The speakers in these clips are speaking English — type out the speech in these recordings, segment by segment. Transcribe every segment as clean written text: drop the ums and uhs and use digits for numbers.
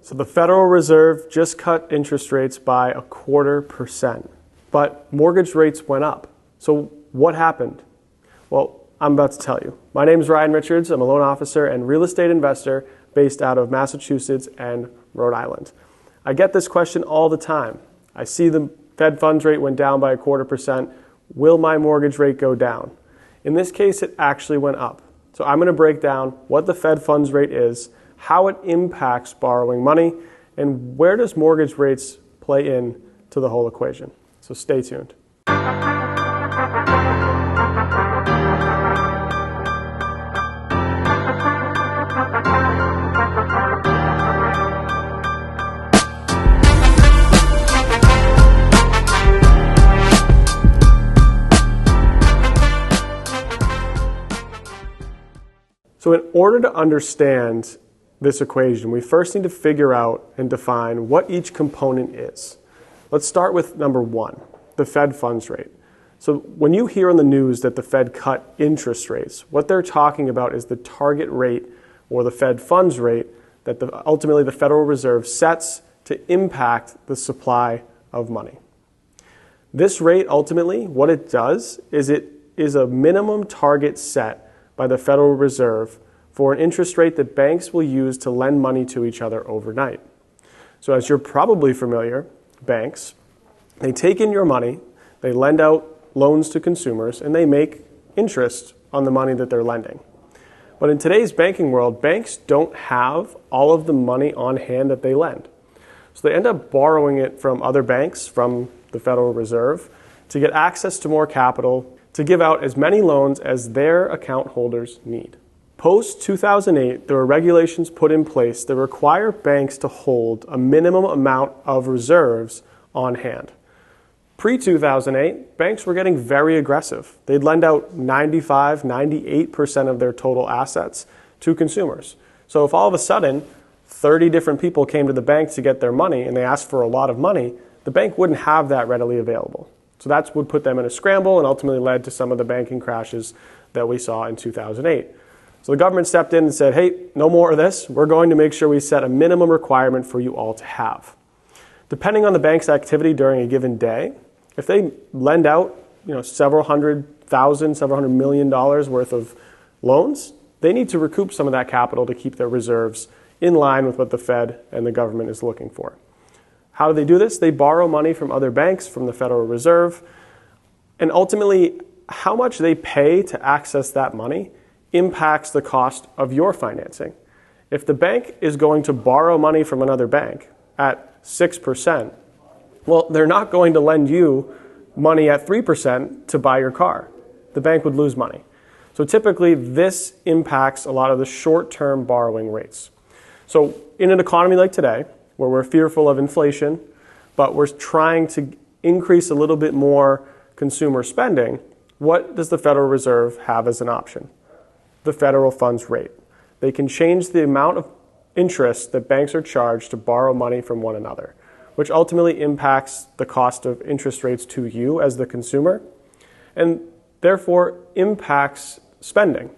So the Federal Reserve just cut interest rates by 0.25%, but mortgage rates went up. So what happened? Well, I'm about to tell you. My name is Ryan Richards. I'm a loan officer and real estate investor based out of Massachusetts and Rhode Island. I get this question all the time. I see the Fed funds rate went down by 0.25%. Will my mortgage rate go down? In this case, it actually went up. So I'm going to break down what the Fed funds rate is, how it impacts borrowing money, and where does mortgage rates play in to the whole equation. So stay tuned. So in order to understand this equation, we first need to figure out and define what each component is. Let's start with number one, the Fed funds rate. So when you hear on the news that the Fed cut interest rates, what they're talking about is the target rate or the Fed funds rate that ultimately the Federal Reserve sets to impact the supply of money. This rate ultimately, what it does is it is a minimum target set by the Federal Reserve for an interest rate that banks will use to lend money to each other overnight. So as you're probably familiar, banks, they take in your money, they lend out loans to consumers, and they make interest on the money that they're lending. But in today's banking world, banks don't have all of the money on hand that they lend. So they end up borrowing it from other banks, from the Federal Reserve, to get access to more capital, to give out as many loans as their account holders need. Post-2008, there were regulations put in place that require banks to hold a minimum amount of reserves on hand. Pre-2008, banks were getting very aggressive. They'd lend out 95, 98% of their total assets to consumers. So if all of a sudden 30 different people came to the bank to get their money and they asked for a lot of money, the bank wouldn't have that readily available. So that's what put them in a scramble and ultimately led to some of the banking crashes that we saw in 2008. So the government stepped in and said, hey, no more of this. We're going to make sure we set a minimum requirement for you all to have. Depending on the bank's activity during a given day, if they lend out several hundred million dollars worth of loans, they need to recoup some of that capital to keep their reserves in line with what the Fed and the government is looking for. How do they do this? They borrow money from other banks, from the Federal Reserve, and ultimately how much they pay to access that money impacts the cost of your financing. If the bank is going to borrow money from another bank at 6%, well, they're not going to lend you money at 3% to buy your car. The bank would lose money. So typically this impacts a lot of the short-term borrowing rates. So in an economy like today, where we're fearful of inflation, but we're trying to increase a little bit more consumer spending, what does the Federal Reserve have as an option? The federal funds rate. They can change the amount of interest that banks are charged to borrow money from one another, which ultimately impacts the cost of interest rates to you as the consumer, and therefore impacts spending.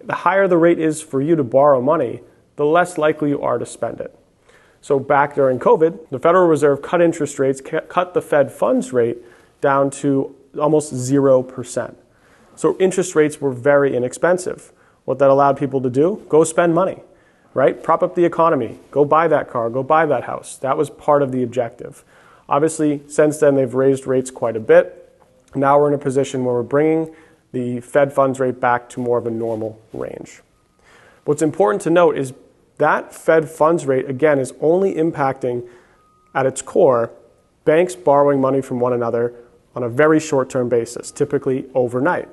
The higher the rate is for you to borrow money, the less likely you are to spend it. So back during COVID, the Federal Reserve cut interest rates, cut the Fed funds rate down to almost 0%. So interest rates were very inexpensive. What that allowed people to do? Go spend money, right? Prop up the economy. Go buy that car. Go buy that house. That was part of the objective. Obviously, since then, they've raised rates quite a bit. Now we're in a position where we're bringing the Fed funds rate back to more of a normal range. What's important to note is that Fed funds rate, again, is only impacting, at its core, banks borrowing money from one another on a very short-term basis, typically overnight.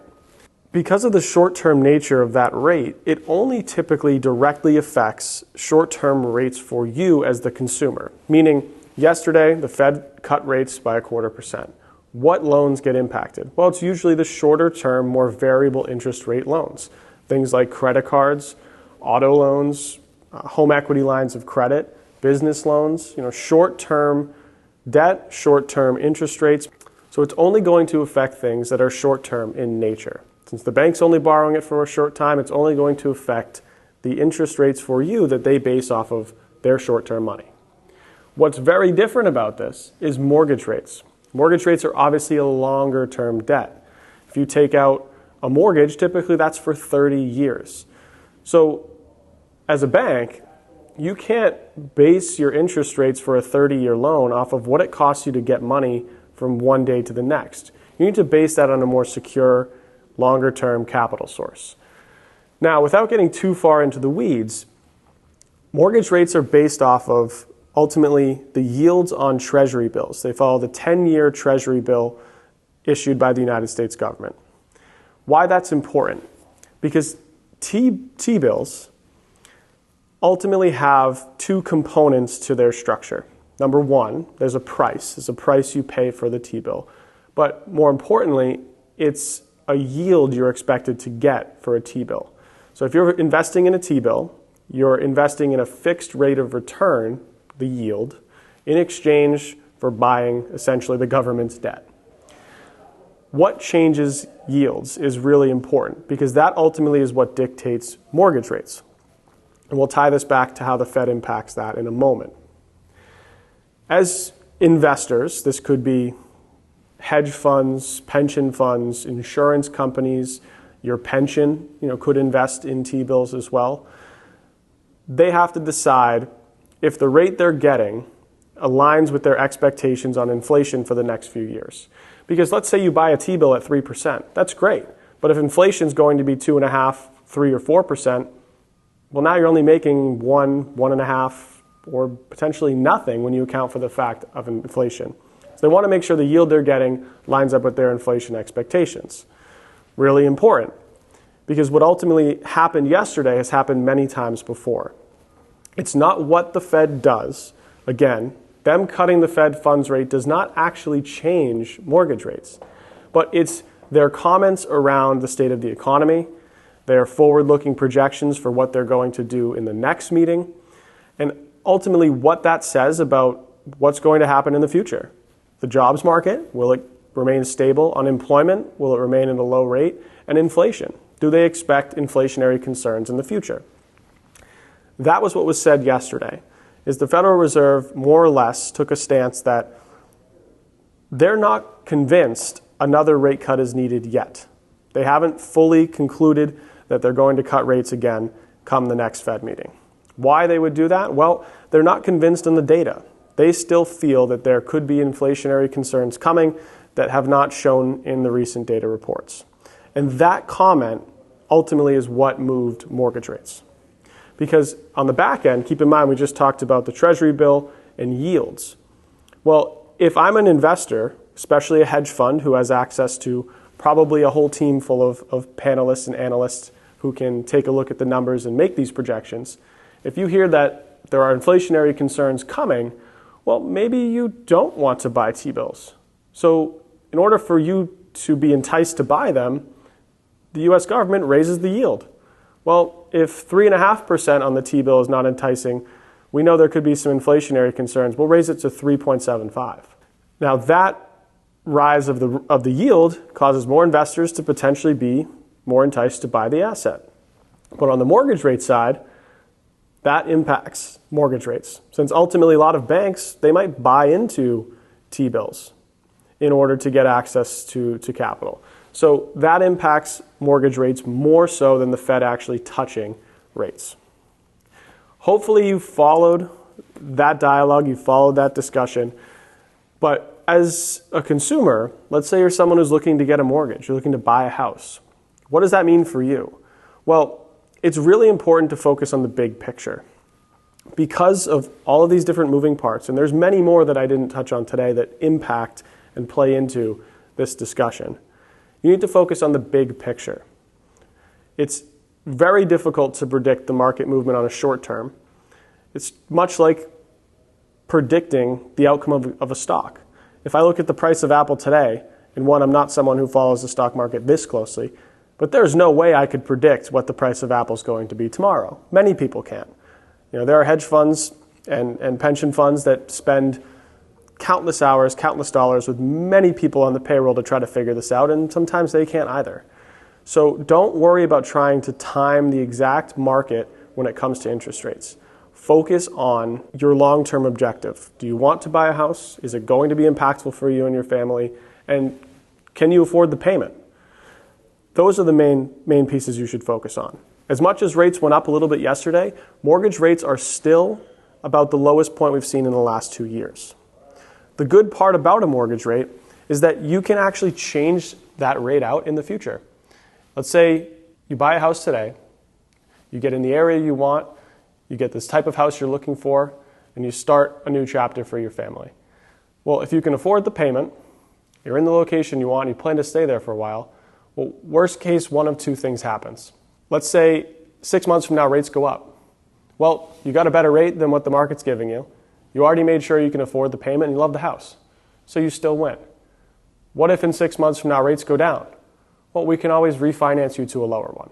Because of the short-term nature of that rate, it only typically directly affects short-term rates for you as the consumer. Meaning, yesterday, the Fed cut rates by 0.25%. What loans get impacted? Well, it's usually the shorter-term, more variable interest rate loans. Things like credit cards, auto loans, home equity lines of credit, business loans, short-term debt, short-term interest rates. So it's only going to affect things that are short-term in nature. Since the bank's only borrowing it for a short time, it's only going to affect the interest rates for you that they base off of their short-term money. What's very different about this is mortgage rates. Mortgage rates are obviously a longer-term debt. If you take out a mortgage, typically that's for 30 years. So as a bank, you can't base your interest rates for a 30-year loan off of what it costs you to get money from one day to the next. You need to base that on a more secure, longer-term capital source. Now, without getting too far into the weeds, mortgage rates are based off of ultimately the yields on Treasury bills. They follow the 10-year Treasury bill issued by the United States government. Why that's important? Because T-bills ultimately have two components to their structure. Number one, there's a price. There's a price you pay for the T-bill. But more importantly, it's a yield you're expected to get for a T-bill. So if you're investing in a T-bill, you're investing in a fixed rate of return, the yield, in exchange for buying essentially the government's debt. What changes yields is really important because that ultimately is what dictates mortgage rates. And we'll tie this back to how the Fed impacts that in a moment. As investors, this could be hedge funds, pension funds, insurance companies, your pension, could invest in T-bills as well. They have to decide if the rate they're getting aligns with their expectations on inflation for the next few years. Because let's say you buy a T-bill at 3%, that's great. But if inflation is going to be 2.5%, 3 or 4%, well, now you're only making 1.5%, or potentially nothing when you account for the fact of inflation. So they want to make sure the yield they're getting lines up with their inflation expectations. Really important, because what ultimately happened yesterday has happened many times before. It's not what the Fed does. Again, them cutting the Fed funds rate does not actually change mortgage rates, but it's their comments around the state of the economy, their forward-looking projections for what they're going to do in the next meeting, and ultimately what that says about what's going to happen in the future. The jobs market, will it remain stable? Unemployment, will it remain at a low rate? And inflation, do they expect inflationary concerns in the future? That was what was said yesterday, is the Federal Reserve more or less took a stance that they're not convinced another rate cut is needed yet. They haven't fully concluded that they're going to cut rates again come the next Fed meeting. Why they would do that? Well, they're not convinced in the data. They still feel that there could be inflationary concerns coming that have not shown in the recent data reports. And that comment ultimately is what moved mortgage rates. Because on the back end, keep in mind we just talked about the Treasury bill and yields. Well, if I'm an investor, especially a hedge fund who has access to probably a whole team full of panelists and analysts who can take a look at the numbers and make these projections, if you hear that there are inflationary concerns coming, well, maybe you don't want to buy T-bills. So in order for you to be enticed to buy them, the U.S. government raises the yield. Well, if 3.5% on the T-bill is not enticing, we know there could be some inflationary concerns. We'll raise it to 3.75. Now that rise of the yield causes more investors to potentially be more enticed to buy the asset. But on the mortgage rate side, that impacts mortgage rates. Since ultimately a lot of banks, they might buy into T-bills in order to get access to capital. So that impacts mortgage rates more so than the Fed actually touching rates. Hopefully you followed that dialogue, you followed that discussion. But as a consumer, let's say you're someone who's looking to get a mortgage, you're looking to buy a house. What does that mean for you? Well, it's really important to focus on the big picture. Because of all of these different moving parts, and there's many more that I didn't touch on today that impact and play into this discussion, you need to focus on the big picture. It's very difficult to predict the market movement on a short term. It's much like predicting the outcome of a stock. If I look at the price of Apple today, and one, I'm not someone who follows the stock market this closely, but there's no way I could predict what the price of Apple is going to be tomorrow. Many people can't. There are hedge funds and pension funds that spend countless hours, countless dollars with many people on the payroll to try to figure this out, and sometimes they can't either. So don't worry about trying to time the exact market when it comes to interest rates. focus on your long-term objective. Do you want to buy a house? Is it going to be impactful for you and your family? And can you afford the payment? Those are the main pieces you should focus on. As much as rates went up a little bit yesterday, mortgage rates are still about the lowest point we've seen in the last 2 years. The good part about a mortgage rate is that you can actually change that rate out in the future. Let's say you buy a house today, you get in the area you want, you get this type of house you're looking for, and you start a new chapter for your family. Well, if you can afford the payment, you're in the location you want, and you plan to stay there for a while, well, worst case, one of two things happens. Let's say 6 months from now, rates go up. Well, you got a better rate than what the market's giving you. You already made sure you can afford the payment and you love the house. So you still win. What if in 6 months from now, rates go down? Well, we can always refinance you to a lower one.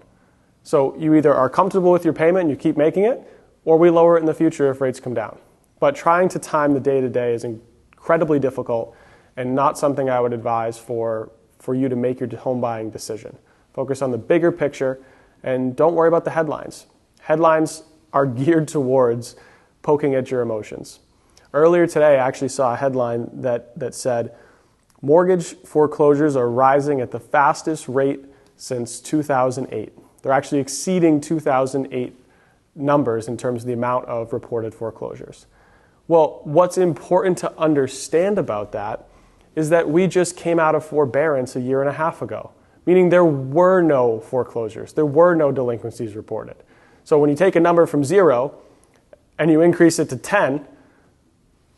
So you either are comfortable with your payment and you keep making it, or we lower it in the future if rates come down. But trying to time the day-to-day is incredibly difficult and not something I would advise for you to make your home buying decision. Focus on the bigger picture and don't worry about the headlines. Headlines are geared towards poking at your emotions. Earlier today, I actually saw a headline that said, mortgage foreclosures are rising at the fastest rate since 2008. They're actually exceeding 2008 numbers in terms of the amount of reported foreclosures. Well, what's important to understand about that is that we just came out of forbearance a year and a half ago, meaning there were no foreclosures, there were no delinquencies reported. So when you take a number from 0 and you increase it to 10,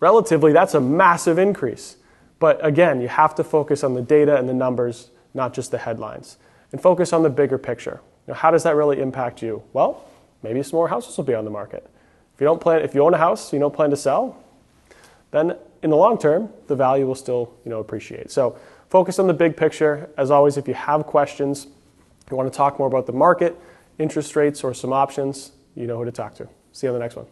relatively that's a massive increase. But again, you have to focus on the data and the numbers, not just the headlines, and focus on the bigger picture. How does that really impact you? Well, maybe some more houses will be on the market. If you own a house, you don't plan to sell, then in the long term, the value will still, appreciate. So focus on the big picture. As always, if you have questions, you want to talk more about the market, interest rates, or some options, you know who to talk to. See you on the next one.